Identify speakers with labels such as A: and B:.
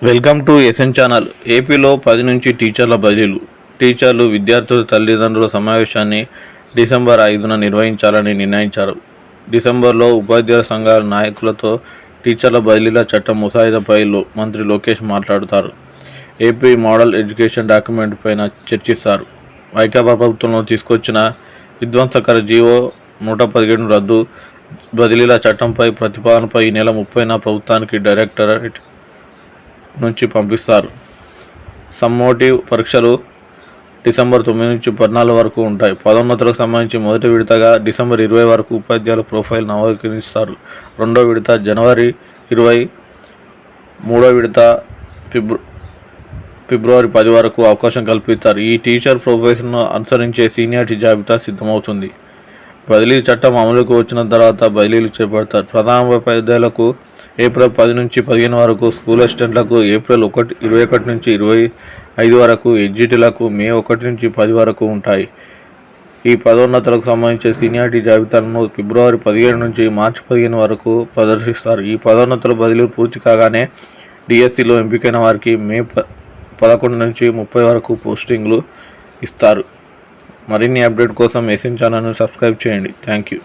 A: Welcome to SN channel. ఏపీలో 10 నుంచి టీచర్ల బదిలీలు. టీచర్లు, విద్యార్థుల తల్లిదండ్రుల సమావేశాన్ని డిసెంబర్ 5న నిర్వహించాలని నిర్ణయించారు. డిసెంబర్లో ఉపాధ్యాయ సంఘాల నాయకులతో టీచర్ల బదిలీల చట్టం ముసాయిదాపై మంత్రి లోకేష్ మాట్లాడుతారు. ఏపీ మోడల్ ఎడ్యుకేషన్ డాక్యుమెంట్ పైన చర్చిస్తారు. వైకాపా ప్రభుత్వంలో తీసుకొచ్చిన విధ్వంసకర జీవో 117 రద్దు, బదిలీల చట్టంపై ప్రతిపాదనపై ఈ నెల 30న ప్రభుత్వానికి డైరెక్టరేట్ నుంచి పంపిస్తారు. సమ్మోటివ్ పరీక్షలు డిసెంబర్ 9 నుంచి 14 వరకు ఉంటాయి. పదోన్నతులకు సంబంధించి మొదటి విడతగా డిసెంబర్ 20 వరకు ఉపాధ్యాయుల ప్రొఫైల్ నవీకరిస్తారు. రెండో విడత జనవరి 20, మూడో విడత ఫిబ్రవరి 10 వరకు అవకాశం కల్పిస్తారు. ఈ టీచర్ ప్రొఫైల్ను అనుసరించే సీనియారిటీ జాబితా సిద్ధమవుతుంది. బదిలీ చట్టం అమలుకు వచ్చిన తర్వాత బదిలీలు చేపడతారు. ప్రధానోపాధ్యాయులకు ఏప్రిల్ 10 నుంచి 15 వరకు, స్కూల్ అసిస్టెంట్లకు ఏప్రిల్ 21 నుంచి 25 వరకు, ఎడ్జిటీలకు మే 1 నుంచి 10 వరకు ఉంటాయి. ఈ పదోన్నతులకు సంబంధించిన సీనియారిటీ జాబితాలను ఫిబ్రవరి 17 నుంచి మార్చి 15 వరకు ప్రదర్శిస్తారు. ఈ పదోన్నతుల బదిలీలు పూర్తి కాగానే డిఎస్సిలో ఎంపికైన వారికి మే 11 నుంచి 30 వరకు పోస్టింగ్లు ఇస్తారు. మరిన్ని అప్డేట్ కోసం ఎస్ఎన్ ఛానల్ను సబ్స్క్రైబ్ చేయండి. Thank you.